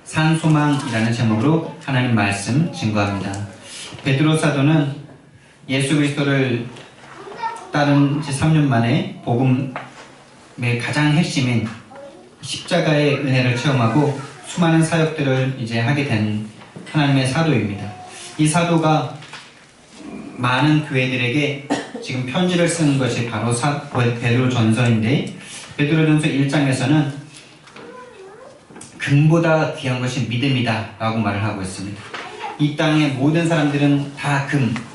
산소망이라는 제목으로 하나님 말씀 증거합니다. 베드로 사도는 예수 그리스도를 따른 지 3년 만에 복음의 가장 핵심인 십자가의 은혜를 체험하고 수많은 사역들을 이제 하게 된 하나님의 사도입니다. 이 사도가 많은 교회들에게 지금 편지를 쓰는 것이 바로 베드로 전서인데, 베드로 전서 1장에서는 금보다 귀한 것이 믿음이다 라고 말을 하고 있습니다. 이 땅의 모든 사람들은 다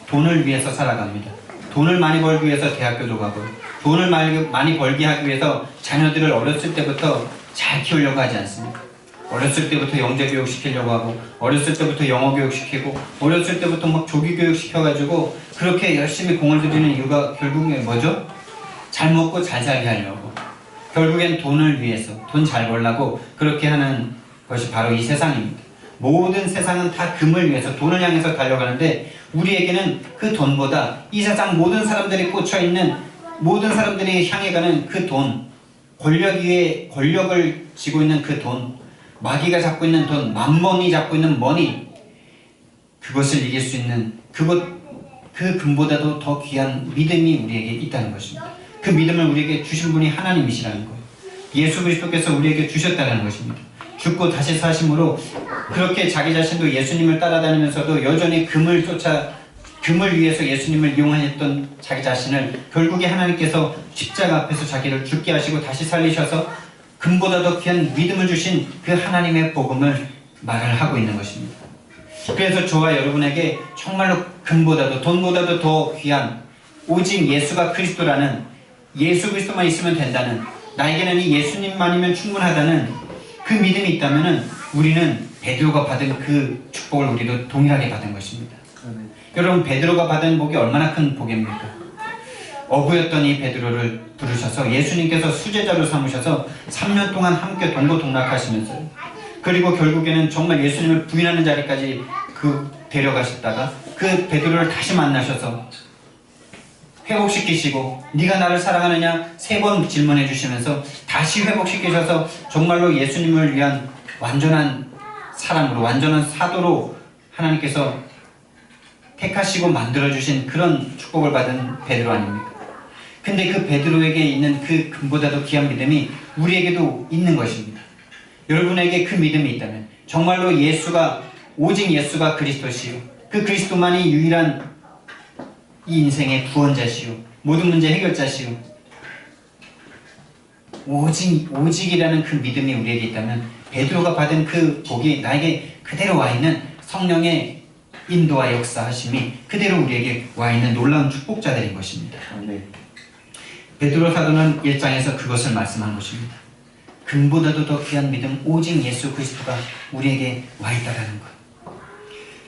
돈을 위해서 살아갑니다. 돈을 많이 벌기 위해서 대학교도 가고, 돈을 많이 벌게 하기 위해서 자녀들을 어렸을 때부터 잘 키우려고 하지 않습니다. 어렸을 때부터 영재교육 시키려고 하고, 어렸을 때부터 영어교육 시키고, 어렸을 때부터 막 조기교육 시켜가지고 그렇게 열심히 공을 들이는 이유가 결국엔 뭐죠? 잘 먹고 잘 살게 하려고, 결국엔 돈을 위해서, 돈 잘 벌려고 그렇게 하는 것이 바로 이 세상입니다. 모든 세상은 다 금을 위해서, 돈을 향해서 달려가는데, 우리에게는 그 돈보다 이 세상 모든 사람들이 꽂혀있는, 모든 사람들이 향해 가는 그 돈, 권력 위에 권력을 쥐고 있는 그 돈, 마귀가 잡고 있는 돈, 맘몬이 잡고 있는 머니, 그것을 이길 수 있는 그 금보다도 더 귀한 믿음이 우리에게 있다는 것입니다. 그 믿음을 우리에게 주신 분이 하나님이시라는 거예요. 예수 그리스도께서 우리에게 주셨다는 것입니다. 죽고 다시 사심으로 그렇게 자기 자신도 예수님을 따라다니면서도 여전히 금을 위해서 예수님을 이용했던 자기 자신을 결국에 하나님께서 십자가 앞에서 자기를 죽게 하시고 다시 살리셔서 금보다 더 귀한 믿음을 주신 그 하나님의 복음을 말을 하고 있는 것입니다. 그래서 저와 여러분에게 정말로 금보다도 돈보다도 더 귀한, 오직 예수가 그리스도라는, 예수 그리스도만 있으면 된다는, 나에게는 이 예수님만이면 충분하다는 그 믿음이 있다면 우리는 베드로가 받은 그 축복을 우리도 동일하게 받은 것입니다. 여러분, 베드로가 받은 복이 얼마나 큰 복입니까? 어부였던 이 베드로를 부르셔서 예수님께서 수제자로 삼으셔서 3년 동안 함께 동고동락하시면서요, 그리고 결국에는 정말 예수님을 부인하는 자리까지 데려가셨다가 그 베드로를 다시 만나셔서 회복시키시고, 네가 나를 사랑하느냐 3번 질문해 주시면서 다시 회복시키셔서 정말로 예수님을 위한 완전한 사람으로, 완전한 사도로 하나님께서 택하시고 만들어주신 그런 축복을 받은 베드로 아닙니까? 근데 그 베드로에게 있는 그 금보다도 귀한 믿음이 우리에게도 있는 것입니다. 여러분에게 그 믿음이 있다면, 정말로 오직 예수가 그리스도시요, 그 그리스도만이 유일한 이 인생의 구원자시요, 모든 문제 해결자시요, 오직이라는 그 믿음이 우리에게 있다면, 베드로가 받은 그 복이 나에게 그대로 와 있는 성령의 인도와 역사하심이 그대로 우리에게 와 있는 놀라운 축복자들인 것입니다. 네. 베드로 사도는 1장에서 그것을 말씀한 것입니다. 금보다도 더 귀한 믿음, 오직 예수 그리스도가 우리에게 와 있다라는 것.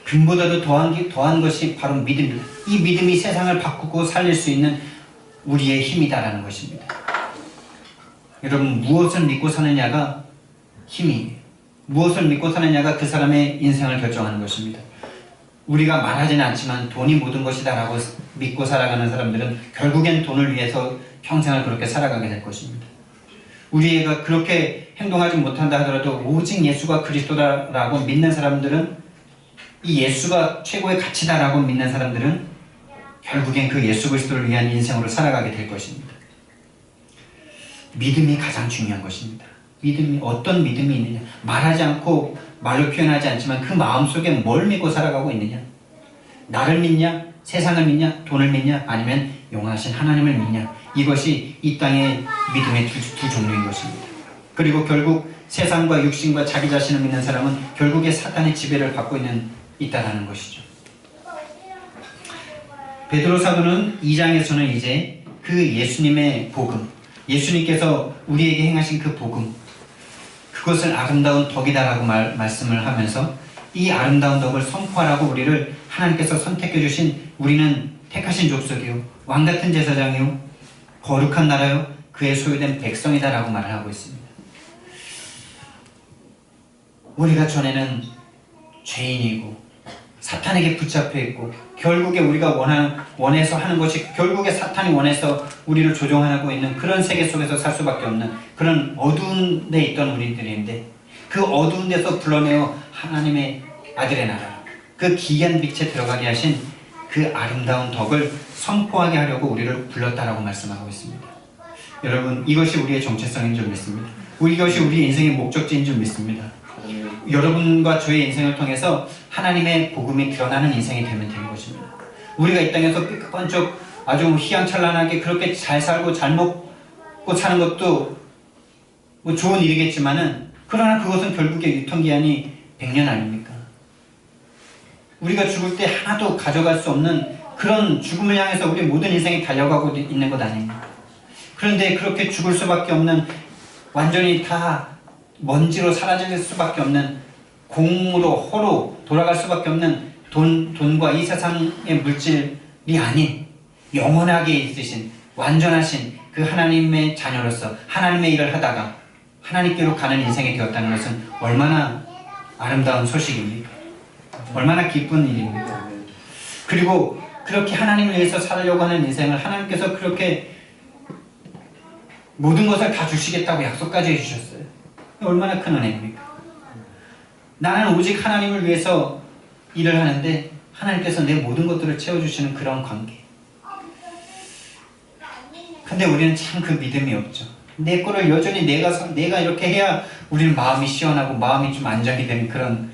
금보다도 더한 것이 바로 믿음입니다. 이 믿음이 세상을 바꾸고 살릴 수 있는 우리의 힘이다라는 것입니다. 여러분, 무엇을 믿고 사느냐가 힘이에요. 무엇을 믿고 사느냐가 그 사람의 인생을 결정하는 것입니다. 우리가 말하지는 않지만 돈이 모든 것이다 라고 믿고 살아가는 사람들은 결국엔 돈을 위해서 평생을 그렇게 살아가게 될 것입니다. 우리가 그렇게 행동하지 못한다 하더라도 오직 예수가 그리스도다라고 믿는 사람들은, 이 예수가 최고의 가치다라고 믿는 사람들은 결국엔 그 예수 그리스도를 위한 인생으로 살아가게 될 것입니다. 믿음이 가장 중요한 것입니다. 믿음이, 어떤 믿음이 있느냐, 말하지 않고 말로 표현하지 않지만 그 마음속에 뭘 믿고 살아가고 있느냐, 나를 믿냐, 세상을 믿냐, 돈을 믿냐, 아니면 영원하신 하나님을 믿냐, 이것이 이 땅의 믿음의 두 종류인 것입니다. 그리고 결국 세상과 육신과 자기 자신을 믿는 사람은 결국에 사탄의 지배를 받고 있다는 것이죠. 베드로 사도는 2장에서는 이제 그 예수님의 복음, 예수님께서 우리에게 행하신 그 복음, 그것을 아름다운 덕이다라고 말씀을 하면서 이 아름다운 덕을 선포하라고 우리를 하나님께서 선택해 주신, 우리는 택하신 족속이요, 왕같은 제사장이요, 거룩한 나라요, 그의 소유된 백성이다라고 말을 하고 있습니다. 우리가 전에는 죄인이고 사탄에게 붙잡혀 있고, 결국에 우리가 원해서 하는 것이 결국에 사탄이 원해서 우리를 조종하고 있는 그런 세계 속에서 살 수밖에 없는 그런 어두운 데 있던 우리들인데, 그 어두운 데서 불러내어 하나님의 아들의 나라, 그 기이한 빛에 들어가게 하신 그 아름다운 덕을 선포하게 하려고 우리를 불렀다라고 말씀하고 있습니다. 여러분, 이것이 우리의 정체성인 줄 믿습니다. 이것이 우리 인생의 목적지인 줄 믿습니다. 여러분과 저의 인생을 통해서 하나님의 복음이 드러나는 인생이 되면 되는 것입니다. 우리가 이 땅에서 삐끗번쩍 아주 희양찬란하게 그렇게 잘 살고 잘 먹고 사는 것도 뭐 좋은 일이겠지만은, 그러나 그것은 결국에 유통기한이 100년 아닙니까? 우리가 죽을 때 하나도 가져갈 수 없는 그런 죽음을 향해서 우리 모든 인생이 달려가고 있는 것 아닙니까? 그런데 그렇게 죽을 수밖에 없는, 완전히 다 먼지로 사라질 수밖에 없는, 공으로 허로 돌아갈 수밖에 없는 돈과 이 세상의 물질이 아닌 영원하게 있으신 완전하신 그 하나님의 자녀로서 하나님의 일을 하다가 하나님께로 가는 인생이 되었다는 것은 얼마나 아름다운 소식입니까? 얼마나 기쁜 일입니까? 그리고 그렇게 하나님을 위해서 살려고 하는 인생을 하나님께서 그렇게 모든 것을 다 주시겠다고 약속까지 해주셨어요. 얼마나 큰 은혜입니까? 나는 오직 하나님을 위해서 일을 하는데 하나님께서 내 모든 것들을 채워주시는 그런 관계. 근데 우리는 참 그 믿음이 없죠. 내 거를 여전히 내가 이렇게 해야 우리는 마음이 시원하고 마음이 좀 안정이 되는 그런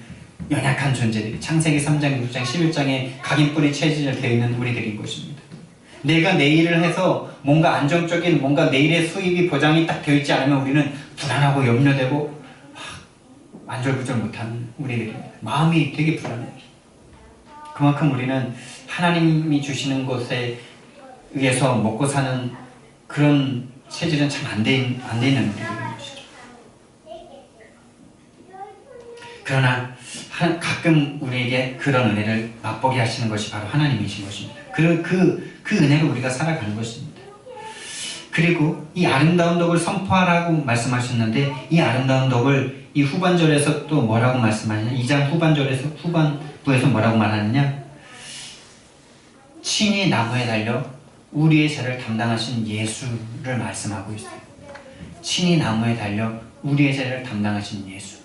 연약한 존재들이, 창세기 3장, 6장, 11장에 각인뿌리 체질을 되어 있는 우리들인 것입니다. 내가 내 일을 해서 뭔가 안정적인, 뭔가 내일의 수입이 보장이 딱 되어 있지 않으면 우리는 불안하고 염려되고 안절부절 못하는 우리들입니다. 마음이 되게 불안해요. 그만큼 우리는 하나님이 주시는 것에 의해서 먹고 사는 그런 체질은 참 안 돼 있는 우리들인 것이죠. 그러나 가끔 우리에게 그런 은혜를 맛보게 하시는 것이 바로 하나님이신 것입니다. 그 은혜로 우리가 살아가는 것입니다. 그리고 이 아름다운 덕을 선포하라고 말씀하셨는데, 이 아름다운 덕을 이 후반절에서 또 뭐라고 말씀하느냐, 2장 후반부에서 뭐라고 말하느냐, 친히 나무에 달려 우리의 죄를 담당하신 예수를 말씀하고 있어요. 친히 나무에 달려 우리의 죄를 담당하신 예수.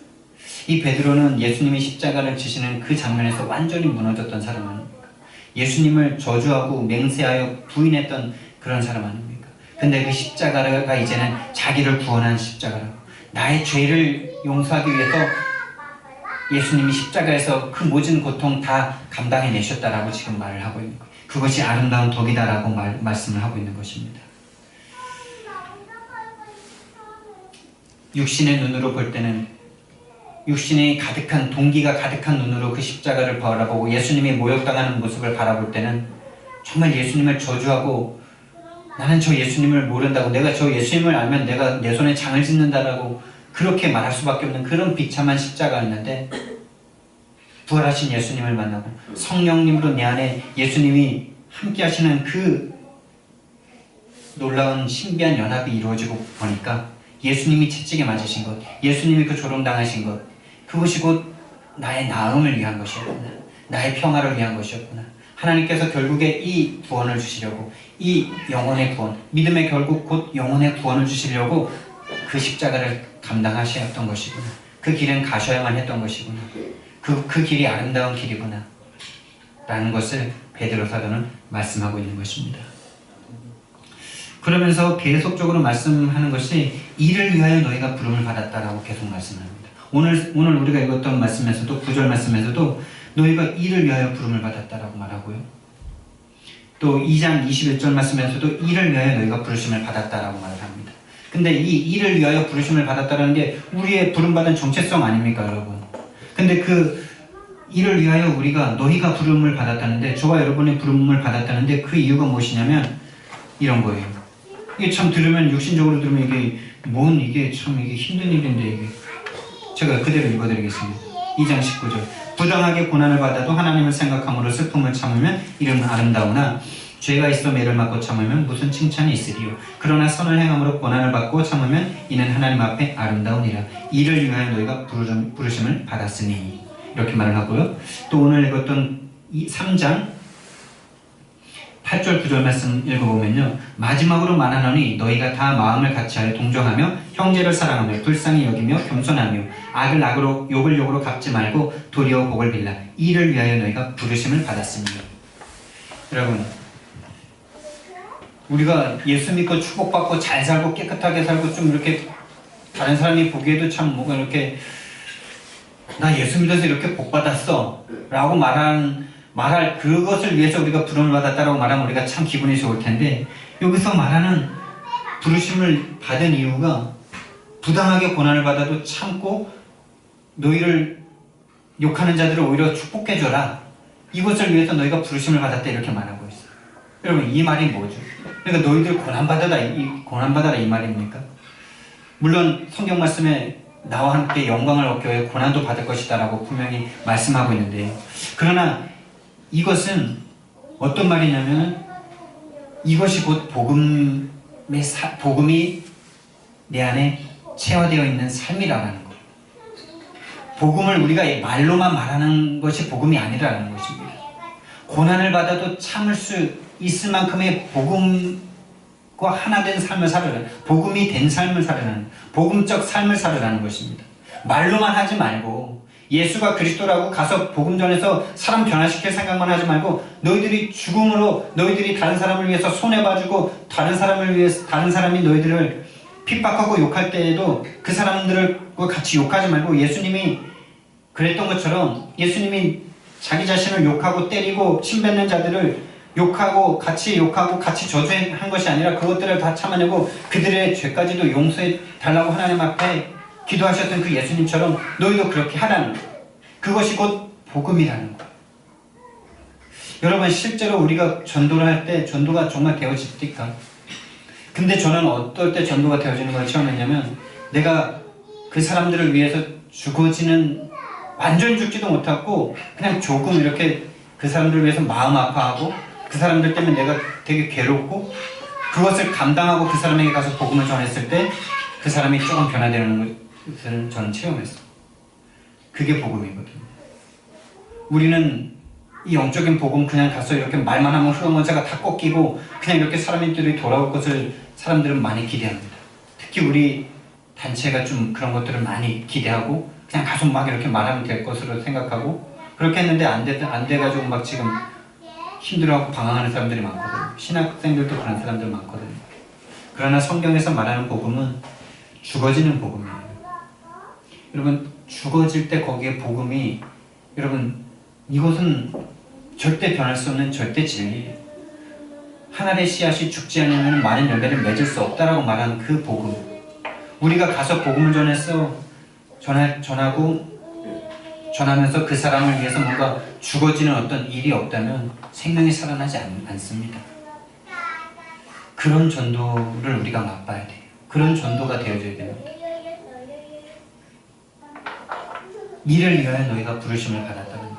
이 베드로는 예수님이 십자가를 지시는 그 장면에서 완전히 무너졌던 사람 아닙니까? 예수님을 저주하고 맹세하여 부인했던 그런 사람 아닙니까? 근데 그 십자가가 이제는 자기를 구원한 십자가라고, 나의 죄를 용서하기 위해서 예수님이 십자가에서 그 모든 고통 다 감당해내셨다라고 지금 말을 하고 있는 거예요. 그것이 아름다운 덕이다라고 말씀을 하고 있는 것입니다. 육신의 눈으로 볼 때는, 육신의 가득한, 동기가 가득한 눈으로 그 십자가를 바라보고 예수님이 모욕당하는 모습을 바라볼 때는 정말 예수님을 저주하고, 나는 저 예수님을 모른다고, 내가 저 예수님을 알면 내가 내 손에 장을 짓는다라고 그렇게 말할 수밖에 없는 그런 비참한 십자가였는데, 부활하신 예수님을 만나고 성령님으로 내 안에 예수님이 함께 하시는 그 놀라운 신비한 연합이 이루어지고 보니까 예수님이 채찍에 맞으신 것, 예수님이 그 조롱당하신 것, 그것이 곧 나의 나음을 위한 것이었구나, 나의 평화를 위한 것이었구나. 하나님께서 결국에 이 구원을 주시려고, 이 영혼의 구원, 믿음의 결국 곧 영혼의 구원을 주시려고 그 십자가를 감당하셨던 것이구나. 그 길은 가셔야만 했던 것이구나. 그 길이 아름다운 길이구나 라는 것을 베드로 사도는 말씀하고 있는 것입니다. 그러면서 계속적으로 말씀하는 것이 이를 위하여 너희가 부름을 받았다라고 계속 말씀합니다. 오늘 우리가 읽었던 말씀에서도, 9절 말씀에서도 너희가 이를 위하여 부름을 받았다라고 말하고요. 또 2장 21절 말씀에서도 이를 위하여 너희가 부르심을 받았다라고 말을 합니다. 근데 이 이를 위하여 부르심을 받았다는 게 우리의 부름받은 정체성 아닙니까, 여러분? 근데 그 이를 위하여 너희가 부름을 받았다는데, 저와 여러분의 부름을 받았다는데 그 이유가 무엇이냐면 이런 거예요. 이게 참 들으면, 육신적으로 들으면 이게 참 힘든 일인데, 이게 제가 그대로 읽어드리겠습니다. 2장 19절. 부당하게 고난을 받아도 하나님을 생각함으로 슬픔을 참으면 이름은 아름다우나 죄가 있어 매를 맞고 참으면 무슨 칭찬이 있으리요. 그러나 선을 행함으로 고난을 받고 참으면 이는 하나님 앞에 아름다우니라. 이를 위하여 너희가 부르심을 받았으니, 이렇게 말을 하고요. 또 오늘 읽었던 3장 8절 9절 말씀 읽어보면요. 마지막으로 말하노니 너희가 다 마음을 같이하여 동정하며 형제를 사랑하며 불쌍히 여기며 겸손하며 악을 악으로 욕을 욕으로 갚지 말고 도리어 복을 빌라. 이를 위하여 너희가 부르심을 받았습니다. 여러분, 우리가 예수 믿고 축복받고 잘 살고 깨끗하게 살고 좀 이렇게 다른 사람이 보기에도 참 뭔가 이렇게 나 예수 믿어서 이렇게 복받았어 라고 말할 그것을 위해서 우리가 부름을 받았다라고 말하면 우리가 참 기분이 좋을 텐데, 여기서 말하는 부르심을 받은 이유가 부당하게 고난을 받아도 참고 너희를 욕하는 자들을 오히려 축복해줘라, 이것을 위해서 너희가 부르심을 받았다, 이렇게 말하고 있어요. 여러분, 이 말이 뭐죠? 그러니까 너희들 고난받아라 이 말입니까? 물론 성경 말씀에 나와 함께 영광을 얻기 위해 고난도 받을 것이다 라고 분명히 말씀하고 있는데, 그러나 이것은 어떤 말이냐면 이것이 곧 복음이 내 안에 체화되어 있는 삶이라는 거예요. 복음을 우리가 말로만 말하는 것이 복음이 아니라는 것입니다. 고난을 받아도 참을 수 있을 만큼의 복음과 하나 된 삶을 살으라는, 복음이 된 삶을 살으라는, 복음적 삶을 살으라는 것입니다. 말로만 하지 말고 예수가 그리스도라고 가서 복음 전해서 사람 변화시킬 생각만 하지 말고, 너희들이 죽음으로 너희들이 다른 사람을 위해서 손해봐주고 다른 사람이 너희들을 핍박하고 욕할 때에도 그 사람들과 같이 욕하지 말고, 예수님이 그랬던 것처럼 예수님이 자기 자신을 욕하고 때리고 침뱉는 자들을 욕하고 같이 저주한 것이 아니라 그것들을 다 참아내고 그들의 죄까지도 용서해 달라고 하나님 앞에 기도하셨던 그 예수님처럼 너희도 그렇게 하라는 거예요. 그것이 곧 복음이라는 거예요. 여러분, 실제로 우리가 전도를 할 때 전도가 정말 되어집니까? 근데 저는 어떨 때 전도가 되어지는 걸 체험했냐면, 내가 그 사람들을 위해서 완전히 죽지도 못하고 그냥 조금 이렇게 그 사람들을 위해서 마음 아파하고 그 사람들 때문에 내가 되게 괴롭고 그것을 감당하고 그 사람에게 가서 복음을 전했을 때 그 사람이 조금 변화되는 것을 저는 체험했어요. 그게 복음이거든요. 우리는 이 영적인 복음 그냥 가서 이렇게 말만 하면 흐름원자가 다 꺾이고 그냥 이렇게 사람들이 돌아올 것을 사람들은 많이 기대합니다. 특히 우리 단체가 좀 그런 것들을 많이 기대하고 그냥 가서 막 이렇게 말하면 될 것으로 생각하고 그렇게 했는데 안 돼가지고 막 지금 힘들어하고 방황하는 사람들이 많거든요. 신학생들도 그런 사람들 많거든요. 그러나 성경에서 말하는 복음은 죽어지는 복음이에요. 여러분, 죽어질 때 거기에 복음이, 여러분, 이것은 절대 변할 수 없는 절대 진리예요. 한 알의 씨앗이 죽지 않으면 많은 열매를 맺을 수 없다라고 말하는 그 복음, 우리가 가서 복음을 전하면서 그 사람을 위해서 뭔가 죽어지는 어떤 일이 없다면 생명이 살아나지 않습니다. 그런 전도를 우리가 맛봐야 돼요. 그런 전도가 되어져야 됩니다. 이를 위하여 너희가 부르심을 받았다는 거예요.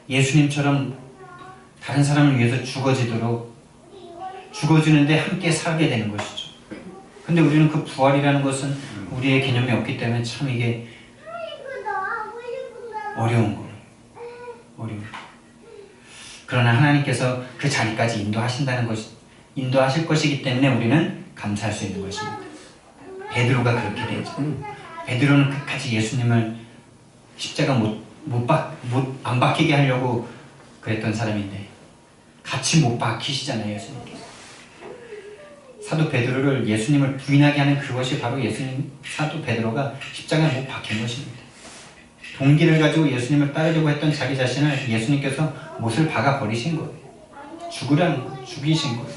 예수님처럼 다른 사람을 위해서 죽어지는데 함께 살게 되는 것이죠. 근데 우리는 그 부활이라는 것은 우리의 개념이 없기 때문에 참 이게 어려운 거예요. 그러나 하나님께서 그 자리까지 인도하실 것이기 때문에 우리는 감사할 수 있는 것입니다. 베드로가 그렇게 되죠. 베드로는 끝까지 예수님을 십자가 안 박히게 하려고 그랬던 사람인데 같이 못 박히시잖아요, 예수님께서. 사도 베드로를 예수님을 부인하게 하는 그것이 바로 사도 베드로가 십자가에 못 박힌 것입니다. 동기를 가지고 예수님을 따르려고 했던 자기 자신을 예수님께서 못을 박아 버리신 거예요. 죽이신 거예요.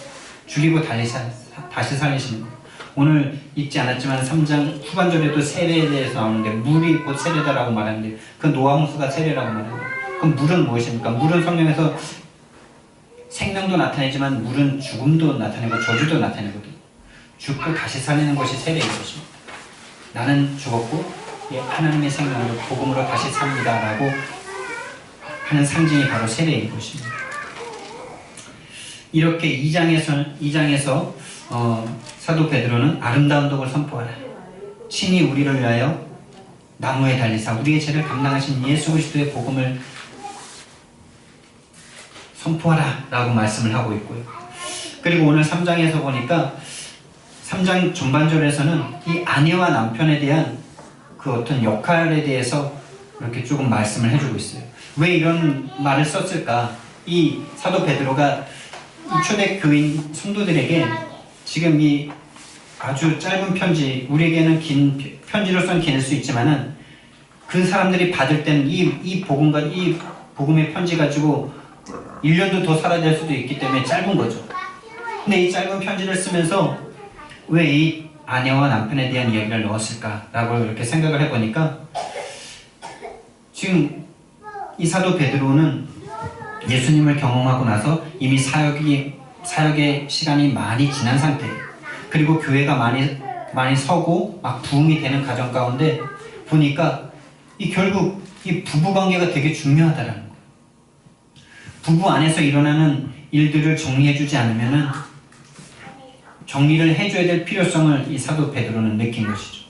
죽이고 다시 살리시는 거예요. 오늘 읽지 않았지만 3장 후반절에도 세례에 대해서 나오는데, 물이 곧 세례다라고 말하는데 그 노아홍수가 세례라고 말하는데, 그럼 물은 무엇입니까? 물은 성경에서 생명도 나타내지만 물은 죽음도 나타내고 저주도 나타내거든요. 죽고 다시 살리는 것이 세례인 것입니다. 나는 죽었고 하나님의 생명으로 복음으로 다시 삽니다 라고 하는 상징이 바로 세례인 것입니다. 이렇게 2장에서 사도 베드로는 아름다운 독을 선포하라. 친히 우리를 위하여 나무에 달리사 우리의 죄를 감당하신 예수 그리스도의 복음을 선포하라 라고 말씀을 하고 있고요. 그리고 오늘 3장에서 보니까 3장 전반절에서는 이 아내와 남편에 대한 그 어떤 역할에 대해서 이렇게 조금 말씀을 해주고 있어요. 왜 이런 말을 썼을까? 이 사도 베드로가 이 초대교인 성도들에게 지금 이 아주 짧은 편지, 우리에게는 긴 편지로서는 길 수 있지만은 그 사람들이 받을 때는 이 복음과 이 복음의 편지 가지고 1년도 더 살아야 될 수도 있기 때문에 짧은 거죠. 근데 이 짧은 편지를 쓰면서 왜 이 아내와 남편에 대한 이야기를 넣었을까라고 이렇게 생각을 해보니까 지금 이 사도 베드로는 예수님을 경험하고 나서 이미 사역의 시간이 많이 지난 상태예요. 그리고 교회가 많이 서고 막 부흥이 되는 과정 가운데 보니까 결국 이 부부관계가 되게 중요하다라는 거예요. 부부 안에서 일어나는 일들을 정리해주지 않으면은 정리를 해줘야 될 필요성을 이 사도 베드로는 느낀 것이죠.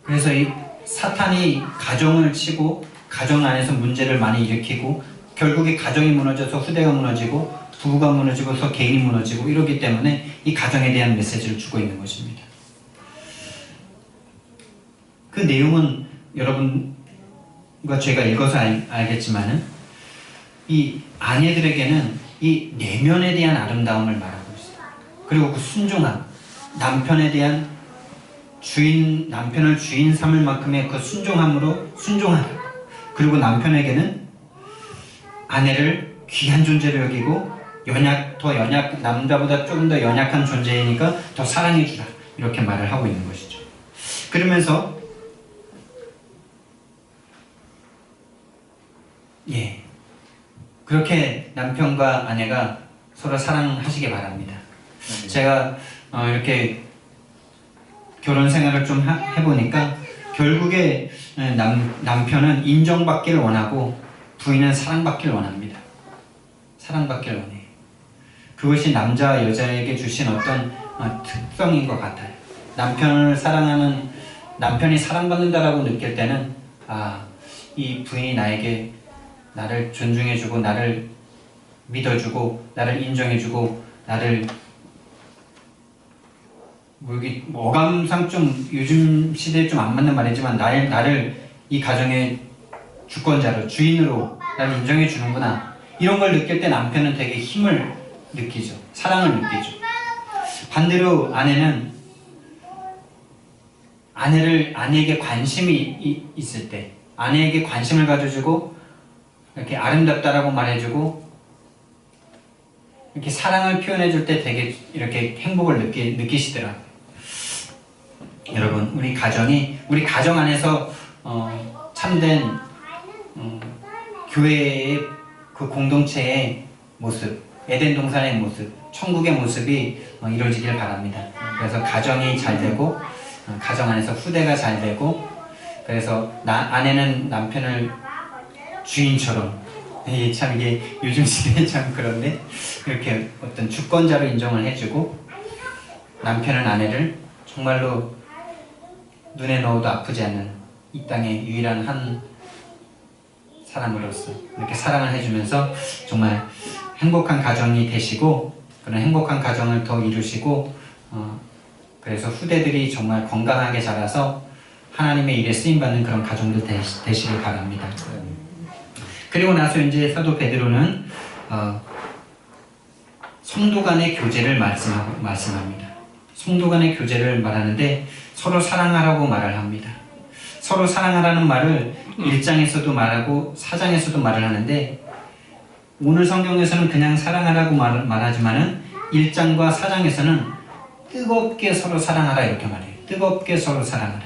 그래서 이 사탄이 가정을 치고 가정 안에서 문제를 많이 일으키고 결국에 가정이 무너져서 후대가 무너지고 부부가 무너지고서 개인이 무너지고 이러기 때문에 이 가정에 대한 메시지를 주고 있는 것입니다. 그 내용은 여러분과 제가 읽어서 알겠지만은 이 아내들에게는 이 내면에 대한 아름다움을 말하고 있어요. 그리고 그 순종함, 남편에 대한 남편을 주인 삼을 만큼의 그 순종하라. 그리고 남편에게는 아내를 귀한 존재로 여기고 남자보다 조금 더 연약한 존재이니까 더 사랑해주라. 이렇게 말을 하고 있는 것이죠. 그러면서 그렇게 남편과 아내가 서로 사랑하시기 바랍니다. 제가 이렇게 결혼 생활을 좀 해보니까 결국에 남편은 인정받기를 원하고 부인은 사랑받기를 원합니다. 사랑받기를 원해요. 그것이 남자와 여자에게 주신 어떤 특성인 것 같아요. 남편이 사랑받는다라고 느낄 때는 이 부인이 나를 존중해주고 나를 믿어주고 나를 인정해주고 나를 어감상 좀 요즘 시대에 좀 안 맞는 말이지만 나를 이 가정의 주권자로 주인으로 나를 인정해주는구나 이런 걸 느낄 때 남편은 되게 힘을 느끼죠. 사랑을 느끼죠. 반대로 아내에게 관심이 있을 때 아내에게 관심을 가져주고 이렇게 아름답다라고 말해주고 이렇게 사랑을 표현해줄 때 되게 이렇게 행복을 느끼시더라고요. 여러분, 우리 가정 안에서 참된 교회의 그 공동체의 모습, 에덴 동산의 모습, 천국의 모습이 이루어지길 바랍니다. 그래서 가정이 잘 되고 가정 안에서 후대가 잘 되고 그래서 아내는 남편을 주인처럼 참 이게 요즘 시대에 참 그런데 그렇게 어떤 주권자로 인정을 해주고 남편은 아내를 정말로 눈에 넣어도 아프지 않는 이 땅의 유일한 한 사람으로서 이렇게 사랑을 해주면서 정말 행복한 가정이 되시고 그런 행복한 가정을 더 이루시고 그래서 후대들이 정말 건강하게 자라서 하나님의 일에 쓰임받는 그런 가정들 되시길 바랍니다. 그리고 나서 이제 사도 베드로는 성도 간의 교제를 말씀합니다. 성도 간의 교제를 말하는데 서로 사랑하라고 말을 합니다. 서로 사랑하라는 말을 1장에서도 말하고 4장에서도 말을 하는데 오늘 성경에서는 그냥 사랑하라고 말하지만은 1장과 4장에서는 뜨겁게 서로 사랑하라 이렇게 말해요. 뜨겁게 서로 사랑하라.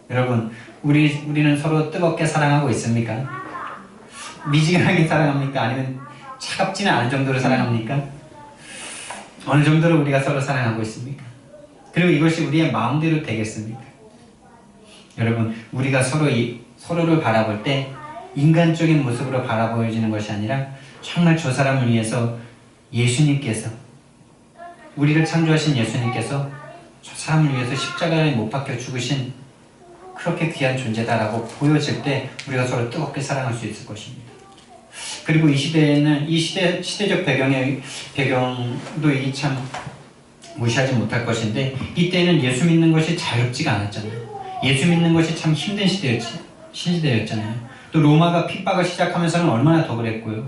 여러분, 우리는 서로 뜨겁게 사랑하고 있습니까? 미지근하게 사랑합니까? 아니면 차갑지는 않은 정도로 사랑합니까? 어느 정도로 우리가 서로 사랑하고 있습니까? 그리고 이것이 우리의 마음대로 되겠습니까? 여러분, 우리가 서로를 바라볼 때 인간적인 모습으로 바라보여지는 것이 아니라 정말 저 사람을 위해서 예수님께서 우리를 창조하신 예수님께서 저 사람을 위해서 십자가에 못 박혀 죽으신 그렇게 귀한 존재다라고 보여질 때 우리가 서로 뜨겁게 사랑할 수 있을 것입니다. 그리고 이 시대에는 이 시대적 배경도 이 참 무시하지 못할 것인데, 이때는 예수 믿는 것이 자유롭지가 않았잖아요. 예수 믿는 것이 참 힘든 시대였잖아요. 또 로마가 핍박을 시작하면서는 얼마나 더 그랬고요.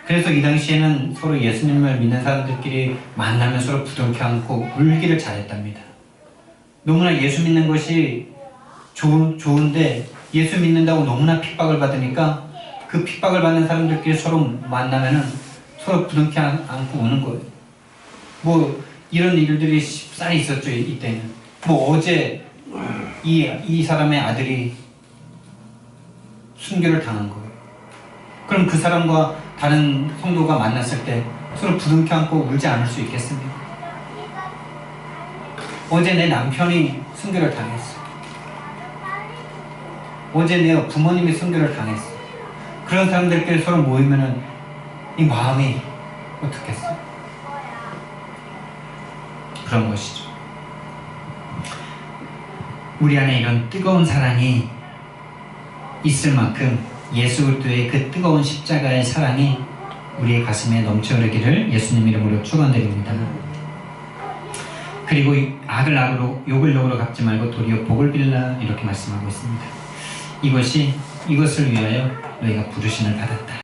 그래서 이 당시에는 서로 예수님을 믿는 사람들끼리 만나면 서로 부둥켜 안고 울기를 잘했답니다. 너무나 예수 믿는 것이 좋은데 예수 믿는다고 너무나 핍박을 받으니까 그 핍박을 받는 사람들끼리 서로 만나면은 서로 부둥켜 안고 우는 거예요. 뭐 이런 일들이 쌀이 있었죠. 이때는 뭐 어제 이 사람의 아들이 순교를 당한 거예요. 그럼 그 사람과 다른 성도가 만났을 때 서로 부둥켜 안고 울지 않을 수 있겠습니까? 어제 내 남편이 순교를 당했어. 어제 내 부모님이 순교를 당했어. 그런 사람들끼리 서로 모이면은 이 마음이 어떻겠어요? 그런 것이죠. 우리 안에 이런 뜨거운 사랑이 있을 만큼 예수 그리스도의 그 뜨거운 십자가의 사랑이 우리의 가슴에 넘쳐 흐르기를 예수님 이름으로 축원드립니다. 그리고 악을 악으로 욕을 욕으로 갚지 말고 도리어 복을 빌라, 이렇게 말씀하고 있습니다. 이것을 위하여 너희가 부르심을 받았다.